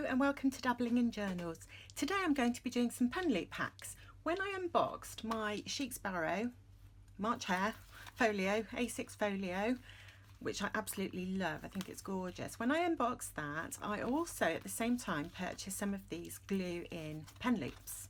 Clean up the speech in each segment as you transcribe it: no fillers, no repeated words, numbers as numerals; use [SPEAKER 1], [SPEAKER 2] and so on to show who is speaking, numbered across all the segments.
[SPEAKER 1] and welcome to Dabbling in Journals. Today I'm going to be doing some pen loop packs. When I unboxed my Chic Sparrow March Hare folio, A6 folio, which I absolutely love, I think it's gorgeous. When I unboxed that, I also at the same time purchased some of these glue in pen loops.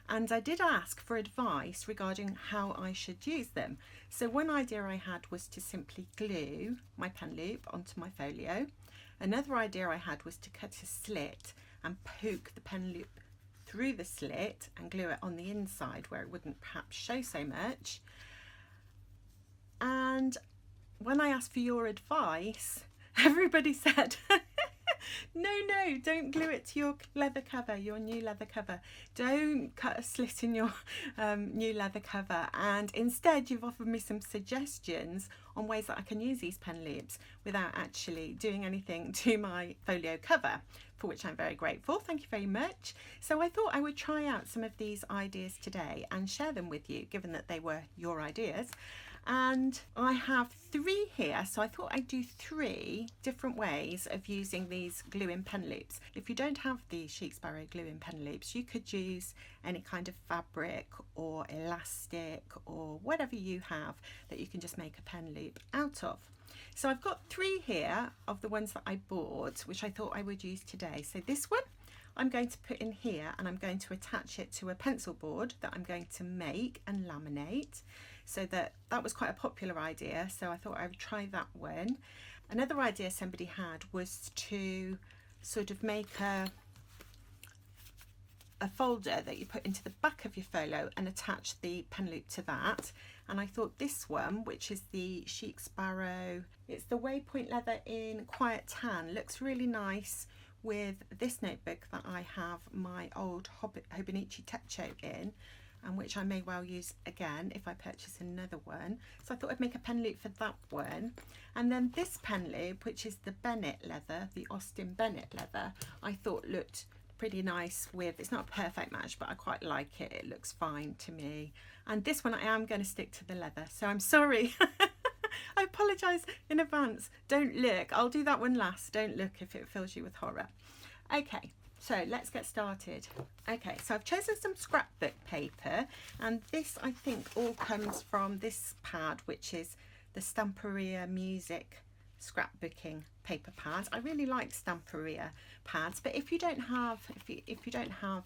[SPEAKER 1] And I did ask for advice regarding how I should use them. So one idea I had was to simply glue my pen loop onto my folio. Another idea I had was to cut a slit and poke the pen loop through the slit and glue it on the inside where it wouldn't perhaps show so much. And when I asked for your advice, everybody said, no, don't glue it to your leather cover, your new leather cover. Don't cut a slit in your new leather cover. And instead, you've offered me some suggestions on ways that I can use these pen loops without actually doing anything to my folio cover, for which I'm very grateful. Thank you very much. So I thought I would try out some of these ideas today and share them with you, given that they were your ideas. And I have 3 here, so I thought I'd do 3 different ways of using these glue-in pen loops. If you don't have the Chic Sparrow glue-in pen loops, you could use any kind of fabric or elastic or whatever you have that you can just make a pen loop out of. So I've got 3 here of the ones that I bought, which I thought I would use today. So this one I'm going to put in here, and I'm going to attach it to a pencil board that I'm going to make and laminate. So that was quite a popular idea, so I thought I would try that one. Another idea somebody had was to sort of make a folder that you put into the back of your folio and attach the pen loop to that. And I thought this one, which is the Chic Sparrow, it's the Waypoint leather in Quiet Tan, looks really nice with this notebook that I have my old Hobonichi Techo in, and which I may well use again if I purchase another one. So I thought I'd make a pen loop for that one. And then this pen loop, which is the Bennett leather, the Austin Bennett leather, I thought looked pretty nice with, it's not a perfect match, but I quite like it. It looks fine to me. And this one I am going to stick to the leather, so I'm sorry. I apologise in advance. Don't look. I'll do that one last. Don't look if it fills you with horror. Okay. So let's get started. Okay, so I've chosen some scrapbook paper, and this I think all comes from this pad, which is the Stamperia Music scrapbooking paper pads. I really like Stamperia pads, but if you don't have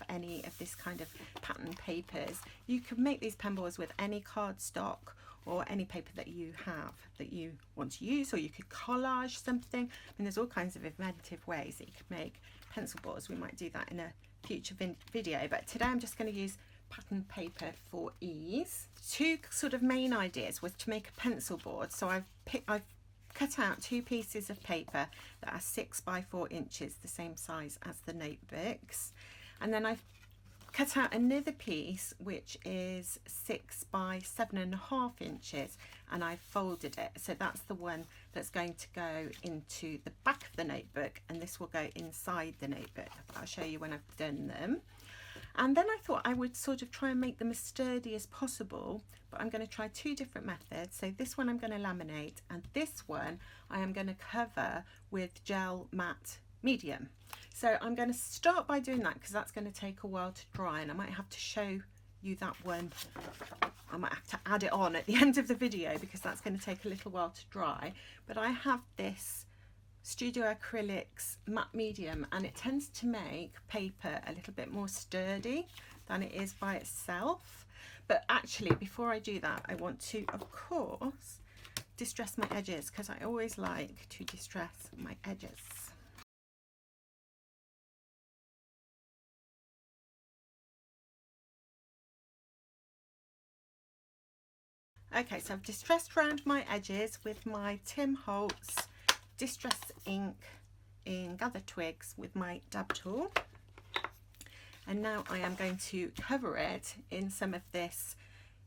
[SPEAKER 1] any of this kind of pattern papers, you can make these pen boards with any cardstock or any paper that you have that you want to use, or you could collage something. I mean, there's all kinds of inventive ways that you could make pencil boards. We might do that in a future video, but today I'm just going to use pattern paper for ease. 2 sort of main ideas was to make a pencil board. So I've cut out 2 pieces of paper that are 6 by 4 inches, the same size as the notebooks, and then I've cut out another piece which is 6 by 7.5 inches, and I folded it, so that's the one that's going to go into the back of the notebook, and this will go inside the notebook. I'll show you when I've done them. And then I thought I would sort of try and make them as sturdy as possible, but I'm going to try 2 different methods. So this one I'm going to laminate, and this one I am going to cover with gel matte medium. So I'm going to start by doing that because that's going to take a while to dry, and I might have to show you that one. I might have to add it on at the end of the video because that's going to take a little while to dry. But I have this Studio Acrylics matte medium, and it tends to make paper a little bit more sturdy than it is by itself. But actually, before I do that, I want to, of course, distress my edges, because I always like to distress my edges. Okay, so I've distressed around my edges with my Tim Holtz Distress ink in Gather Twigs with my dab tool. And now I am going to cover it in some of this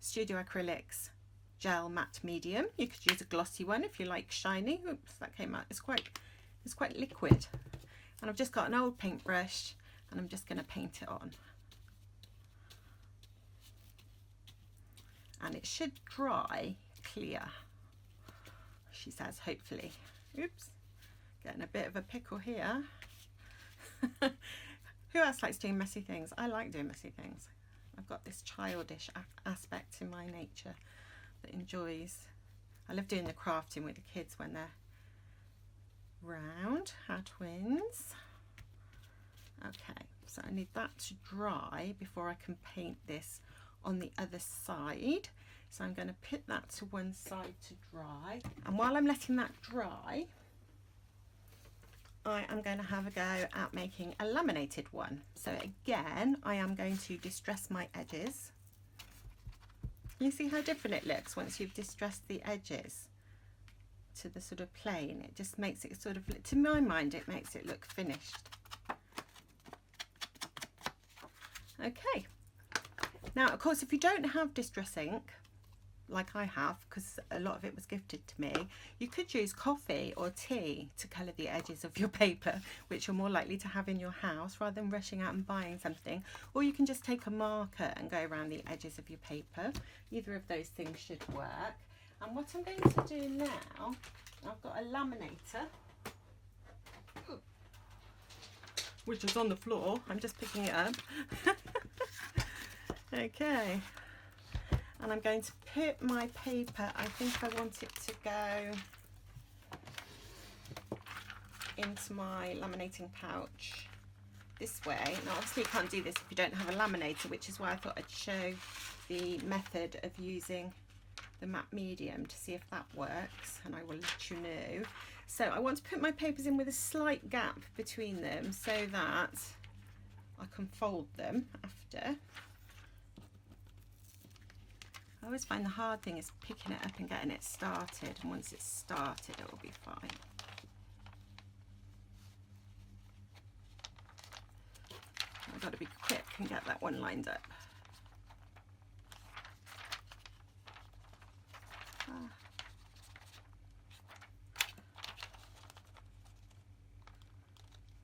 [SPEAKER 1] Studio Acrylics gel matte medium. You could use a glossy one if you like shiny. Oops, that came out. It's quite liquid. And I've just got an old paintbrush, and I'm just going to paint it on. And it should dry clear, she says, hopefully. Oops, getting a bit of a pickle here. Who else likes doing messy things? I like doing messy things. I've got this childish aspect in my nature that enjoys. I love doing the crafting with the kids when they're round, our twins. Okay, so I need that to dry before I can paint this on the other side. So I'm going to put that to one side to dry. And while I'm letting that dry, I am going to have a go at making a laminated one. So again, I am going to distress my edges. You see how different it looks once you've distressed the edges to the sort of plain. It just makes it sort of, to my mind, it makes it look finished. Okay. Now, of course, if you don't have distress ink, like I have, because a lot of it was gifted to me, you could use coffee or tea to colour the edges of your paper, which you're more likely to have in your house rather than rushing out and buying something. Or you can just take a marker and go around the edges of your paper. Either of those things should work. And what I'm going to do now, I've got a laminator, which is on the floor. I'm just picking it up. Okay. And I'm going to put my paper, I think I want it to go into my laminating pouch this way. Now obviously you can't do this if you don't have a laminator, which is why I thought I'd show the method of using the matte medium to see if that works, and I will let you know. So I want to put my papers in with a slight gap between them so that I can fold them after. I always find the hard thing is picking it up and getting it started, and once it's started it will be fine. I've got to be quick and get that one lined up.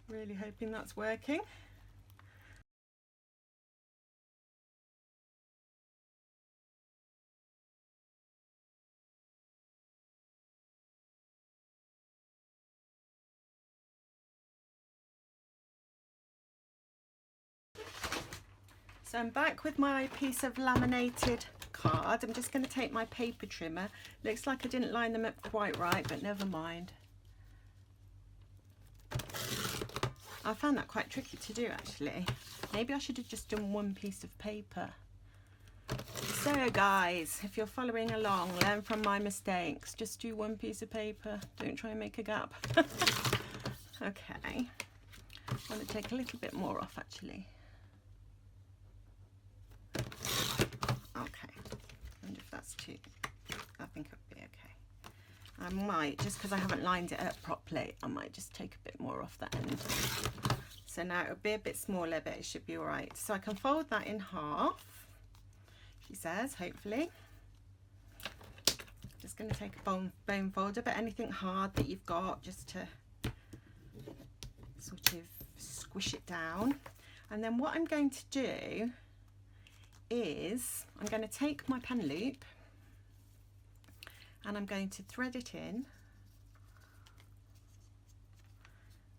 [SPEAKER 1] Really hoping that's working. So I'm back with my piece of laminated card. I'm just going to take my paper trimmer. Looks like I didn't line them up quite right, but never mind. I found that quite tricky to do actually. Maybe I should have just done one piece of paper. So guys, if you're following along, learn from my mistakes. Just do one piece of paper. Don't try and make a gap. Okay. I'm going to take a little bit more off actually. Okay, and if that's too, I think it would be okay. I might, just because I haven't lined it up properly, I might just take a bit more off that end. So now it'll be a bit smaller, but it should be all right. So I can fold that in half, she says, hopefully. Just going to take a bone folder, but anything hard that you've got, just to sort of squish it down. And then what I'm going to do is I'm going to take my pen loop and I'm going to thread it in,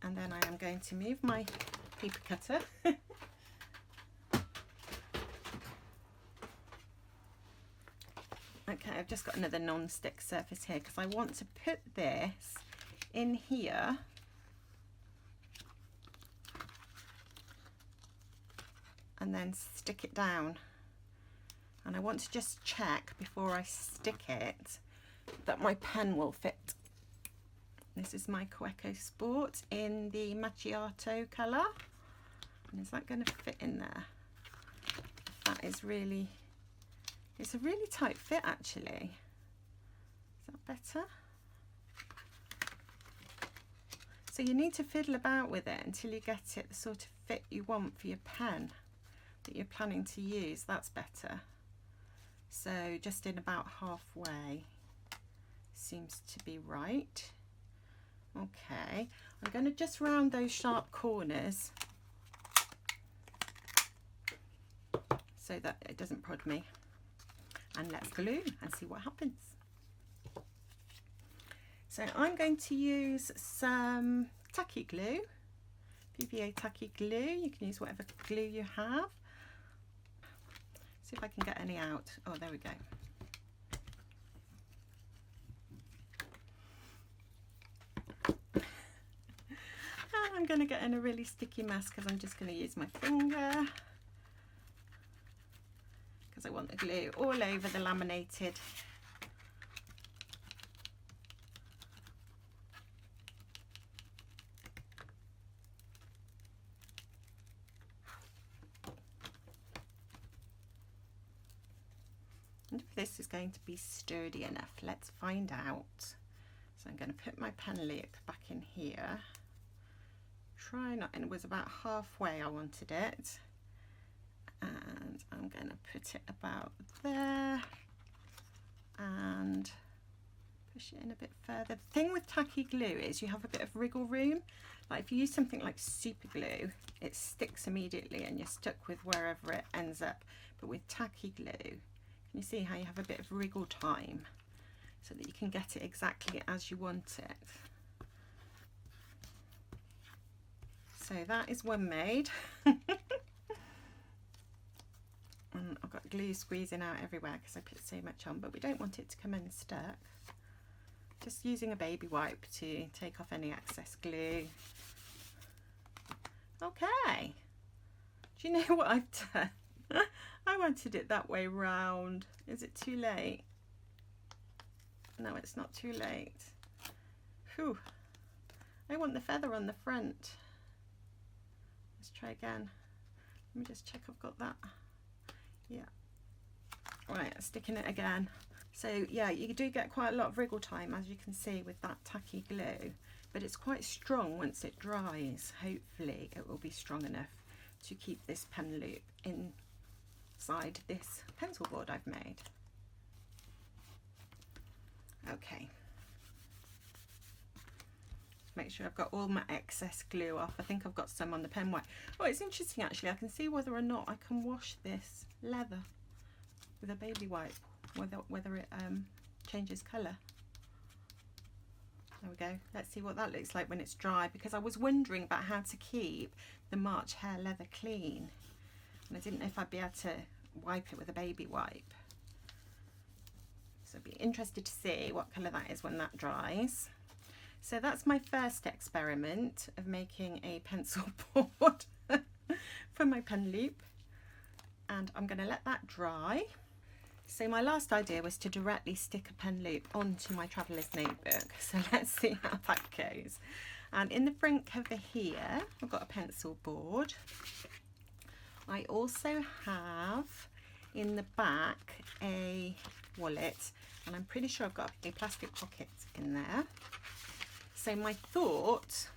[SPEAKER 1] and then I am going to move my paper cutter okay, I've just got another non-stick surface here because I want to put this in here and then stick it down. And I want to just check before I stick it that my pen will fit. This is my Coeco Sport in the macchiato colour. And is that going to fit in there? That is really, it's a really tight fit actually. Is that better? So you need to fiddle about with it until you get it the sort of fit you want for your pen that you're planning to use. That's better. So just in about halfway seems to be right. Okay, I'm going to just round those sharp corners so that it doesn't prod me, and let's glue and see what happens. So I'm going to use some tacky glue. PVA tacky glue. You can use whatever glue you have. See if I can get any out. Oh, there we go. And I'm going to get in a really sticky mess because I'm just going to use my finger, because I want the glue all over the laminated. And if this is going to be sturdy enough, let's find out. So I'm going to put my pen loop back in here. Try not, and it was about halfway I wanted it. And I'm going to put it about there and push it in a bit further. The thing with tacky glue is you have a bit of wriggle room. Like if you use something like super glue, it sticks immediately and you're stuck with wherever it ends up. But with tacky glue, can you see how you have a bit of wriggle time so that you can get it exactly as you want it? So that is one made. And I've got glue squeezing out everywhere because I put so much on, but we don't want it to come unstuck. Just using a baby wipe to take off any excess glue. Okay. Do you know what I've done? I wanted it that way round. Is it too late? No, it's not too late. Whew. I want the feather on the front. Let's try again. Let me just check I've got that. Yeah. Right, sticking it again. So yeah, you do get quite a lot of wriggle time, as you can see, with that tacky glue, but it's quite strong once it dries. Hopefully it will be strong enough to keep this pen loop inside this pencil board I've made. Okay. Make sure I've got all my excess glue off. I think I've got some on the pen wipe. Oh, it's interesting actually. I can see whether or not I can wash this leather with a baby wipe, whether it changes colour. There we go. Let's see what that looks like when it's dry, because I was wondering about how to keep the March Hare leather clean, and I didn't know if I'd be able to wipe it with a baby wipe. So I'd be interested to see what colour that is when that dries. So that's my first experiment of making a pencil board for my pen loop, and I'm going to let that dry. So my last idea was to directly stick a pen loop onto my traveller's notebook. So let's see how that goes. And in the front cover here, I've got a pencil board. I also have in the back a wallet, and I'm pretty sure I've got a plastic pocket in there. So my thought,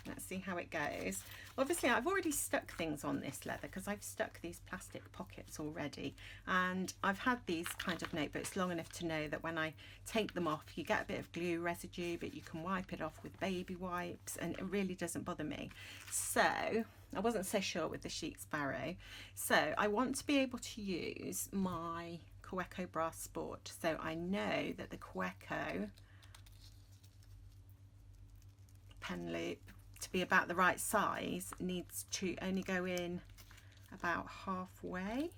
[SPEAKER 1] let's see how it goes. Obviously I've already stuck things on this leather because I've stuck these plastic pockets already, and I've had these kind of notebooks long enough to know that when I take them off you get a bit of glue residue, but you can wipe it off with baby wipes and it really doesn't bother me. So I wasn't so sure with the Chic Sparrow, so I want to be able to use my Kaweco Brass Sport. So I know that the Kaweco pen loop, to be about the right size, needs to only go in about halfway,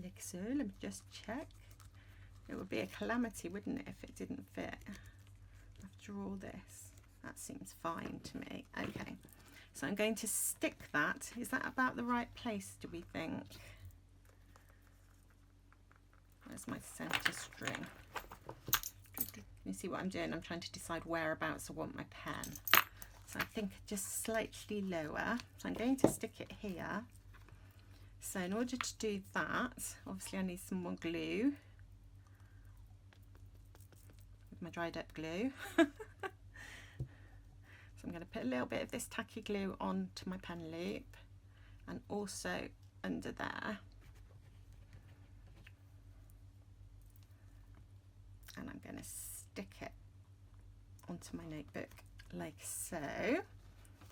[SPEAKER 1] like so. Let me just check. It would be a calamity, wouldn't it, if it didn't fit after all this. That seems fine to me. Okay, so I'm going to stick that. Is that about the right place, do we think? Where's my centre string? You see what I'm doing? I'm trying to decide whereabouts I want my pen. So I think just slightly lower. So I'm going to stick it here. So in order to do that, obviously I need some more glue with my dried up glue. So I'm going to put a little bit of this tacky glue onto my pen loop and also under there. And I'm going to stick it onto my notebook like so.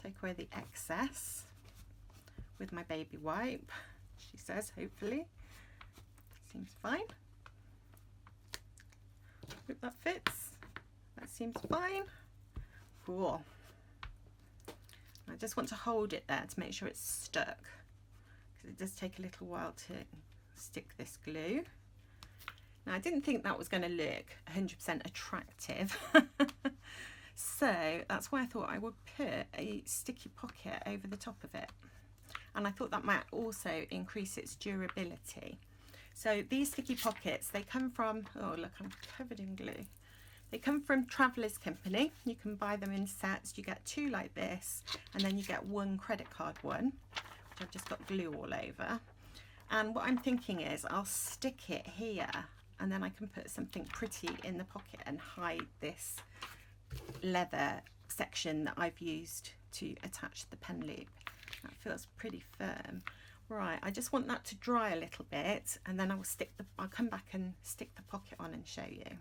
[SPEAKER 1] Take away the excess with my baby wipe, she says, hopefully. Seems fine. Hope that fits. That seems fine. Cool. I just want to hold it there to make sure it's stuck, because it does take a little while to stick this glue. Now, I didn't think that was going to look 100% attractive, so that's why I thought I would put a sticky pocket over the top of it, and I thought that might also increase its durability. So these sticky pockets, they come from, oh look, I'm covered in glue. They come from Traveller's Company. You can buy them in sets. You get 2 like this, and then you get 1 credit card one, which I've just got glue all over. And what I'm thinking is I'll stick it here, and then I can put something pretty in the pocket and hide this leather section that I've used to attach the pen loop. That feels pretty firm. Right, I just want that to dry a little bit, and then I'll come back and stick the pocket on and show you.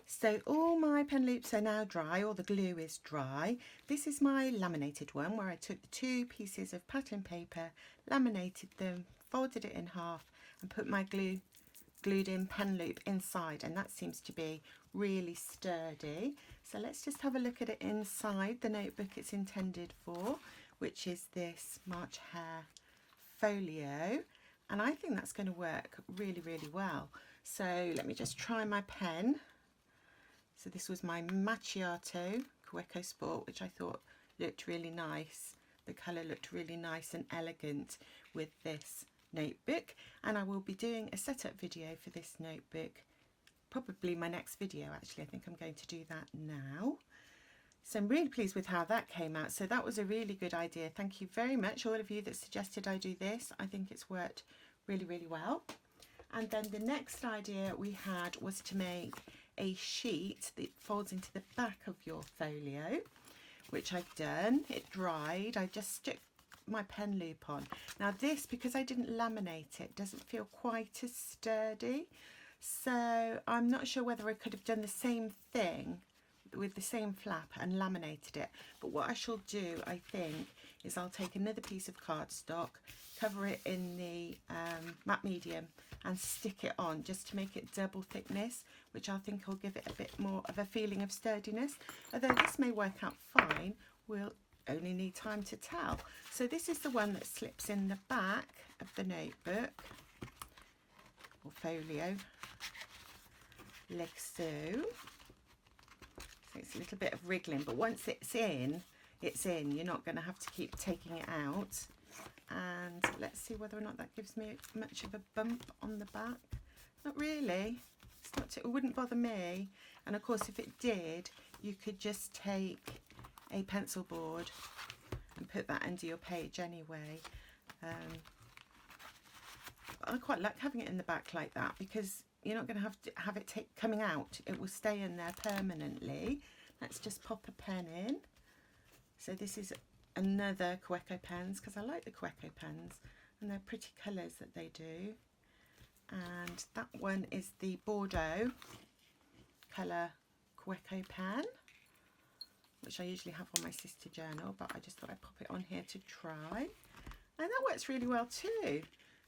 [SPEAKER 1] So all my pen loops are now dry, all the glue is dry. This is my laminated one, where I took the 2 pieces of pattern paper, laminated them, folded it in half, and put my glued in pen loop inside, and that seems to be really sturdy. So let's just have a look at it inside the notebook it's intended for, which is this March Hare folio, and I think that's going to work really, really well. So let me just try my pen. So this was my Macchiato Queco Sport, which I thought looked really nice. The colour looked really nice and elegant with this notebook, and I will be doing a setup video for this notebook, probably my next video actually. I think I'm going to do that now. So I'm really pleased with how that came out. So that was a really good idea. Thank you very much, all of you that suggested I do this. I think it's worked really, really well. And then the next idea we had was to make a sheet that folds into the back of your folio, which I've done. It dried. I just stuck my pen loop on. Now this, because I didn't laminate it, doesn't feel quite as sturdy. So I'm not sure whether I could have done the same thing with the same flap and laminated it. But what I shall do, I think, is I'll take another piece of cardstock, cover it in the matte medium, and stick it on just to make it double thickness, which I think will give it a bit more of a feeling of sturdiness. Although this may work out fine, we'll only need time to tell. So this is the one that slips in the back of the notebook or folio, like so. So it's a little bit of wriggling, but once it's in, it's in. You're not going to have to keep taking it out. And let's see whether or not that gives me much of a bump on the back. Not really. It's not. It wouldn't bother me. And of course, if it did, you could just take a pencil board and put that under your page anyway. But I quite like having it in the back like that, because you're not going to have it coming out. It will stay in there permanently. Let's just pop a pen in. So this is another Queco pens, because I like the Queco pens and they're pretty colours that they do. And that one is the Bordeaux colour Queco pen, which I usually have on my sister journal, but I just thought I'd pop it on here to try. And that works really well too.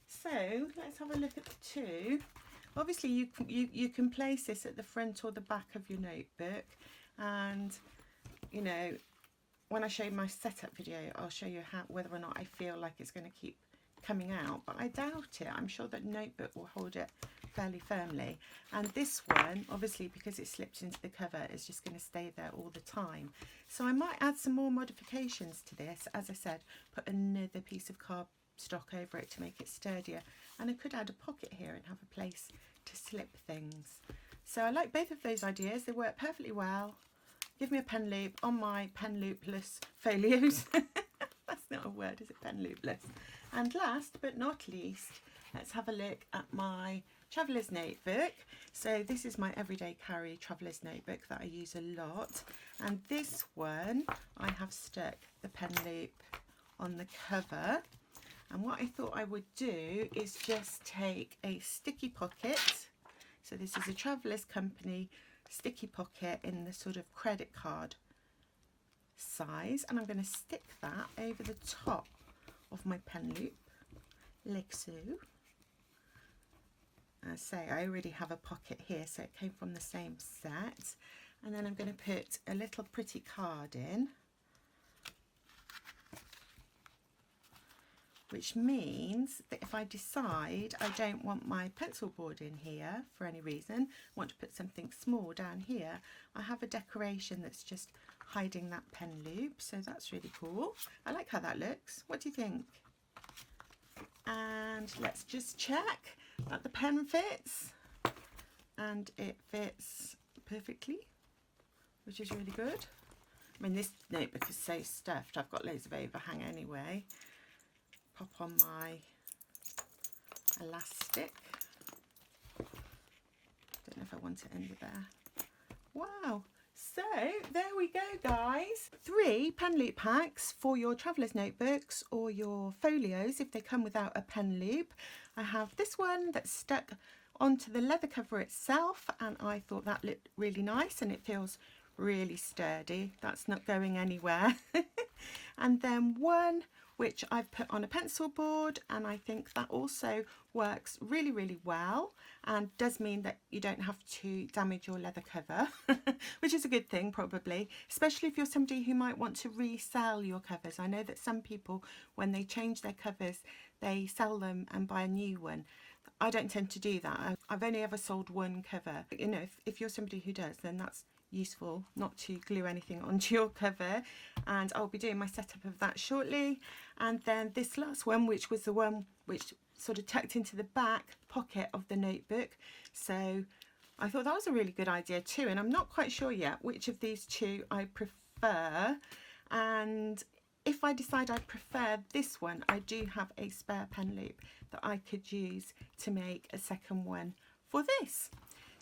[SPEAKER 1] So let's have a look at the two. Obviously you can place this at the front or the back of your notebook, and you know, when I show my setup video, I'll show you whether or not I feel like it's going to keep coming out, but I doubt it. I'm sure that notebook will hold it fairly firmly. And this one, obviously, because it slips into the cover, is just going to stay there all the time. So I might add some more modifications to this. As I said, put another piece of cardstock over it to make it sturdier. And I could add a pocket here and have a place to slip things. So I like both of those ideas. They work perfectly well. Give me a pen loop on my pen loopless folios. That's not a word, is it? Pen loopless. And last but not least, let's have a look at my Traveller's Notebook. So this is my everyday carry Traveller's Notebook that I use a lot. And this one, I have stuck the pen loop on the cover. And what I thought I would do is just take a sticky pocket. So this is a Traveller's Company sticky pocket in the sort of credit card size, and I'm going to stick that over the top of my pen loop, like so. As I say, I already have a pocket here, so it came from the same set. And then I'm going to put a little pretty card in, which means that if I decide I don't want my pencil board in here for any reason, want to put something small down here, I have a decoration that's just hiding that pen loop, so that's really cool. I like how that looks. What do you think? And let's just check that the pen fits, and it fits perfectly, which is really good. I mean, this notebook is so stuffed, I've got loads of overhang anyway. Pop on my elastic. Don't know if I want it under there. Wow, so there we go, guys. 3 pen loop packs for your traveller's notebooks or your folios if they come without a pen loop. I have this one that's stuck onto the leather cover itself, and I thought that looked really nice, and it feels really sturdy. That's not going anywhere. And then one which I've put on a pencil board, and I think that also works really, really well, and does mean that you don't have to damage your leather cover, which is a good thing probably, especially if you're somebody who might want to resell your covers. I know that some people, when they change their covers, they sell them and buy a new one. I don't tend to do that. I've only ever sold one cover. You know, if you're somebody who does, then that's useful not to glue anything onto your cover, and I'll be doing my setup of that shortly. And then this last one, which was the one which sort of tucked into the back pocket of the notebook, so I thought that was a really good idea too, and I'm not quite sure yet which of these two I prefer, and if I decide I prefer this one, I do have a spare pen loop that I could use to make a second one for this.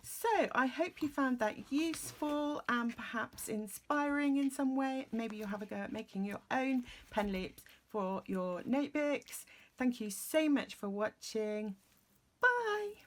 [SPEAKER 1] So I hope you found that useful and perhaps inspiring in some way. Maybe you'll have a go at making your own pen loops for your notebooks. Thank you so much for watching. Bye.